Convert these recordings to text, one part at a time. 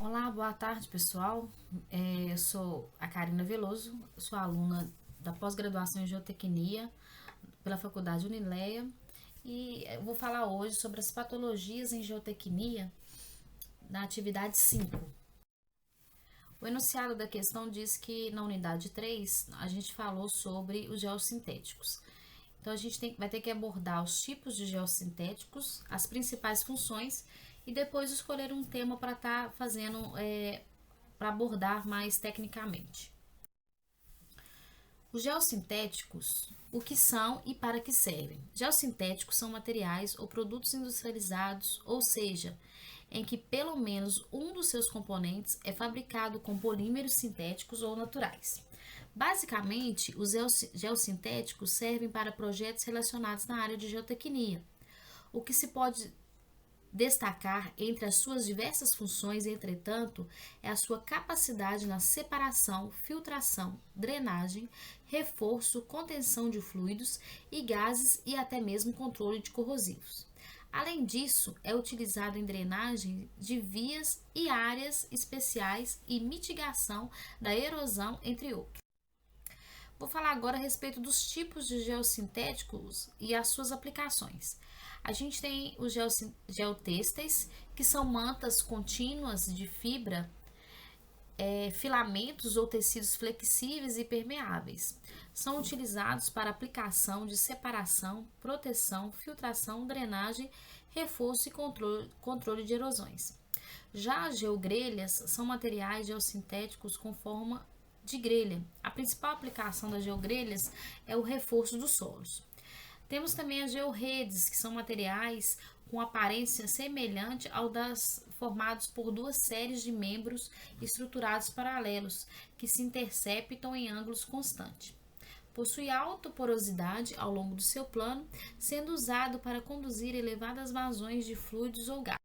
Olá, boa tarde, pessoal. Eu sou a Karina Veloso, sou aluna da pós-graduação em Geotecnia pela Faculdade Unileia e eu vou falar hoje sobre as patologias em geotecnia na atividade 5. O enunciado da questão diz que na unidade 3 a gente falou sobre os geossintéticos. Então a gente vai ter que abordar os tipos de geossintéticos, as principais funções e depois escolher um tema para estar fazendo, para abordar mais tecnicamente. Os geossintéticos, o que são e para que servem? Geossintéticos são materiais ou produtos industrializados, ou seja, em que pelo menos um dos seus componentes é fabricado com polímeros sintéticos ou naturais. Basicamente, os geossintéticos servem para projetos relacionados na área de geotecnia. O que se pode destacar entre as suas diversas funções, entretanto, é a sua capacidade na separação, filtração, drenagem, reforço, contenção de fluidos e gases e até mesmo controle de corrosivos. Além disso, é utilizado em drenagem de vias e áreas especiais e mitigação da erosão, entre outros. Vou falar agora a respeito dos tipos de geossintéticos e as suas aplicações. A gente tem os geotêxteis, que são mantas contínuas de fibra, filamentos ou tecidos flexíveis e permeáveis. São utilizados para aplicação de separação, proteção, filtração, drenagem, reforço e controle de erosões. Já as geogrelhas são materiais geossintéticos com forma de grelha. A principal aplicação das geogrelhas é o reforço dos solos. Temos também as georredes, que são materiais com aparência semelhante ao das formados por duas séries de membros estruturados paralelos, que se interceptam em ângulos constantes. Possui alta porosidade ao longo do seu plano, sendo usado para conduzir elevadas vazões de fluidos ou gases.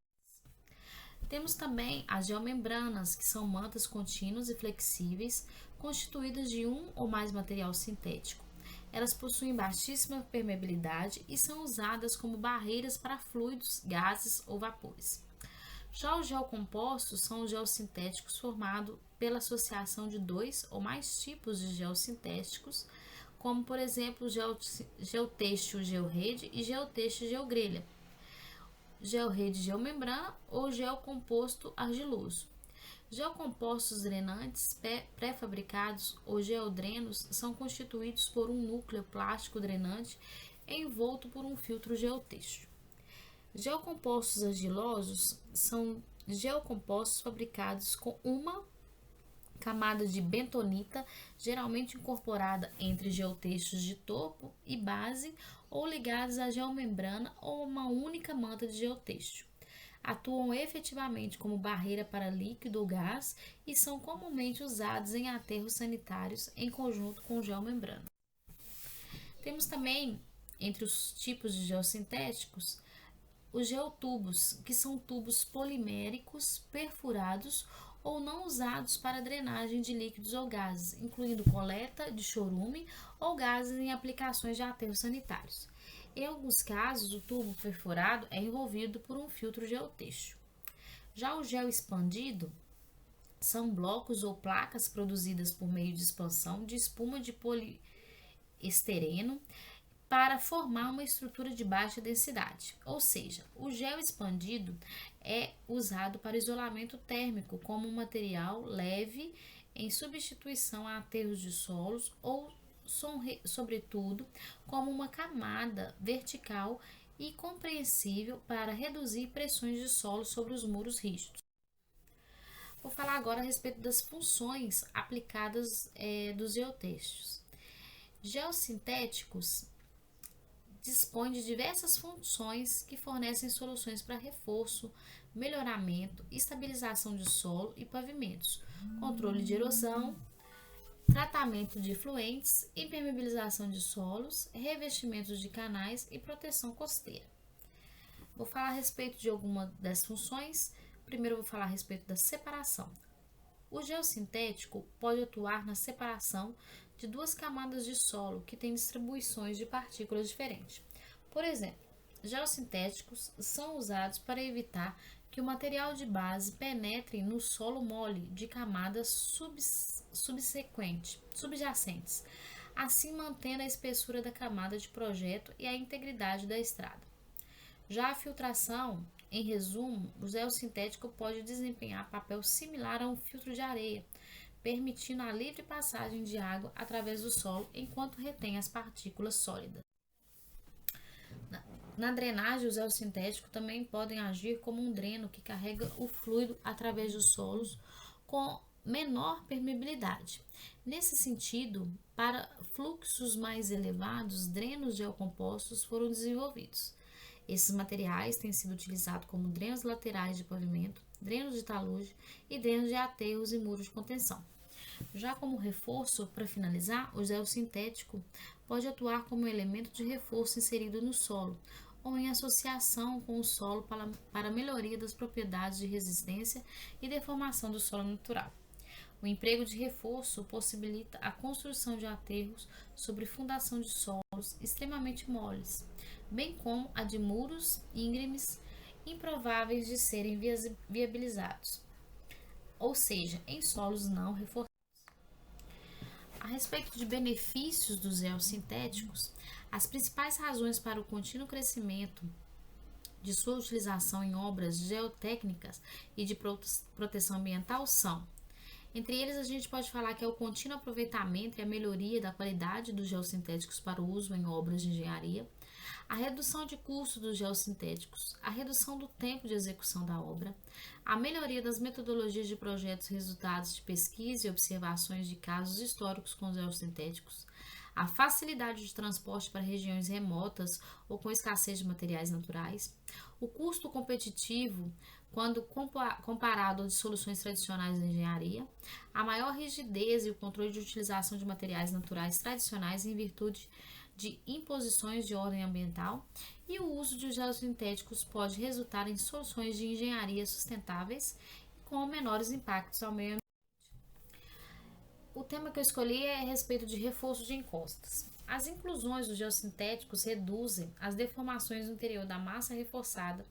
Temos também as geomembranas, que são mantas contínuas e flexíveis, constituídas de um ou mais material sintético. Elas possuem baixíssima permeabilidade e são usadas como barreiras para fluidos, gases ou vapores. Já os geocompostos são os geossintéticos formados pela associação de dois ou mais tipos de geossintéticos, como por exemplo geotêxtil georrede e geotêxtil geogrelha, georrede geomembrana ou geocomposto argiloso. Geocompostos drenantes pré-fabricados ou geodrenos são constituídos por um núcleo plástico drenante envolto por um filtro geotêxtil. Geocompostos argilosos são geocompostos fabricados com uma camada de bentonita, geralmente incorporada entre geotextos de topo e base ou ligados à geomembrana ou uma única manta de geotexto. Atuam efetivamente como barreira para líquido ou gás e são comumente usados em aterros sanitários em conjunto com geomembrana. Temos também, entre os tipos de geossintéticos, os geotubos, que são tubos poliméricos perfurados ou não usados para drenagem de líquidos ou gases, incluindo coleta de chorume ou gases em aplicações de aterros sanitários. Em alguns casos, o tubo perfurado é envolvido por um filtro geotêxtil. Já o gel expandido são blocos ou placas produzidas por meio de expansão de espuma de poliestereno para formar uma estrutura de baixa densidade. Ou seja, o gel expandido é usado para isolamento térmico como um material leve em substituição a aterros de solos ou, sobretudo, como uma camada vertical e compreensível para reduzir pressões de solo sobre os muros rígidos. Vou falar agora a respeito das funções aplicadas dos geotextos. Geossintéticos dispõe de diversas funções que fornecem soluções para reforço, melhoramento, estabilização de solo e pavimentos, controle de erosão, tratamento de efluentes, impermeabilização de solos, revestimentos de canais e proteção costeira. Vou falar a respeito de alguma das funções. Primeiro vou falar a respeito da separação. O geossintético pode atuar na separação de duas camadas de solo que têm distribuições de partículas diferentes. Por exemplo, geossintéticos são usados para evitar que o material de base penetre no solo mole de camadas subjacentes, assim mantendo a espessura da camada de projeto e a integridade da estrada. Já a filtração, em resumo, o geossintético pode desempenhar papel similar a um filtro de areia, permitindo a livre passagem de água através do solo enquanto retém as partículas sólidas. Na drenagem, os geossintéticos também podem agir como um dreno que carrega o fluido através dos solos com menor permeabilidade. Nesse sentido, para fluxos mais elevados, drenos geocompostos foram desenvolvidos. Esses materiais têm sido utilizados como drenos laterais de pavimento, drenos de talude e drenos de aterros e muros de contenção. Já como reforço, para finalizar, o geossintético pode atuar como elemento de reforço inserido no solo ou em associação com o solo para melhoria das propriedades de resistência e deformação do solo natural. O emprego de reforço possibilita a construção de aterros sobre fundação de solos extremamente moles, bem como a de muros íngremes improváveis de serem viabilizados, ou seja, em solos não reforçados. A respeito de benefícios dos geossintéticos, as principais razões para o contínuo crescimento de sua utilização em obras geotécnicas e de proteção ambiental são: entre eles, a gente pode falar que é o contínuo aproveitamento e a melhoria da qualidade dos geossintéticos para o uso em obras de engenharia, a redução de custo dos geossintéticos, a redução do tempo de execução da obra, a melhoria das metodologias de projetos resultados de pesquisa e observações de casos históricos com geossintéticos, a facilidade de transporte para regiões remotas ou com escassez de materiais naturais, o custo competitivo quando comparado ao de soluções tradicionais de engenharia, a maior rigidez e o controle de utilização de materiais naturais tradicionais em virtude de imposições de ordem ambiental, e o uso de geossintéticos pode resultar em soluções de engenharia sustentáveis com menores impactos ao meio ambiente. O tema que eu escolhi é a respeito de reforço de encostas. As inclusões dos geossintéticos reduzem as deformações no interior da massa reforçada,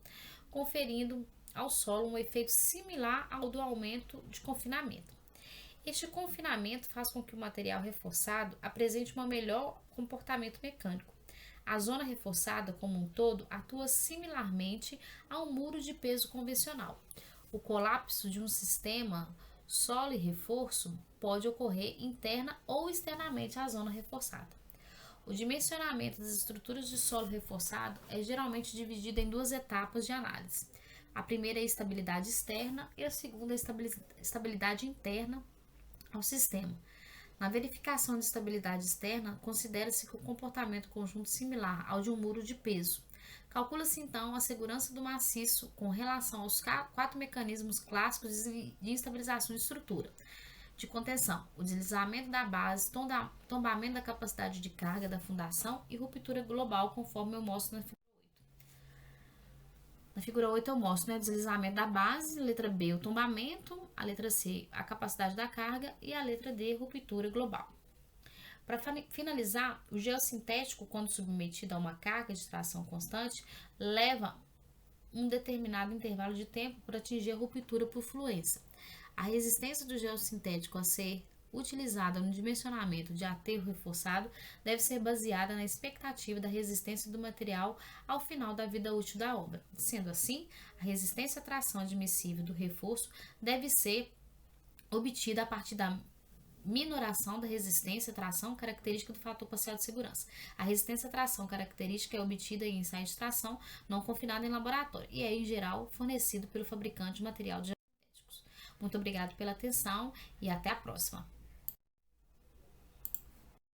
conferindo ao solo um efeito similar ao do aumento de confinamento. Este confinamento faz com que o material reforçado apresente um melhor comportamento mecânico. A zona reforçada, como um todo, atua similarmente a um muro de peso convencional. O colapso de um sistema solo e reforço pode ocorrer interna ou externamente à zona reforçada. O dimensionamento das estruturas de solo reforçado é geralmente dividido em duas etapas de análise. A primeira é a estabilidade externa e a segunda é a estabilidade interna ao sistema. Na verificação de estabilidade externa, considera-se que o comportamento conjunto similar ao de um muro de peso. Calcula-se então a segurança do maciço com relação aos 4 mecanismos clássicos de instabilização de estrutura: de contenção, o deslizamento da base, tombamento da capacidade de carga da fundação e ruptura global, conforme eu mostro na figura 8. Na figura 8 eu mostro, o deslizamento da base, letra B, o tombamento, a letra C, a capacidade da carga e a letra D, ruptura global. Para finalizar, o geossintético, quando submetido a uma carga de tração constante, leva um determinado intervalo de tempo para atingir a ruptura por fluência. A resistência do geossintético a ser utilizada no dimensionamento de aterro reforçado deve ser baseada na expectativa da resistência do material ao final da vida útil da obra. Sendo assim, a resistência à tração admissível do reforço deve ser obtida a partir da minoração da resistência à tração característica do fator parcial de segurança. A resistência à tração característica é obtida em ensaio de tração não confinado em laboratório e é, em geral, fornecido pelo fabricante de material de geossintéticos. Muito obrigado pela atenção e até a próxima!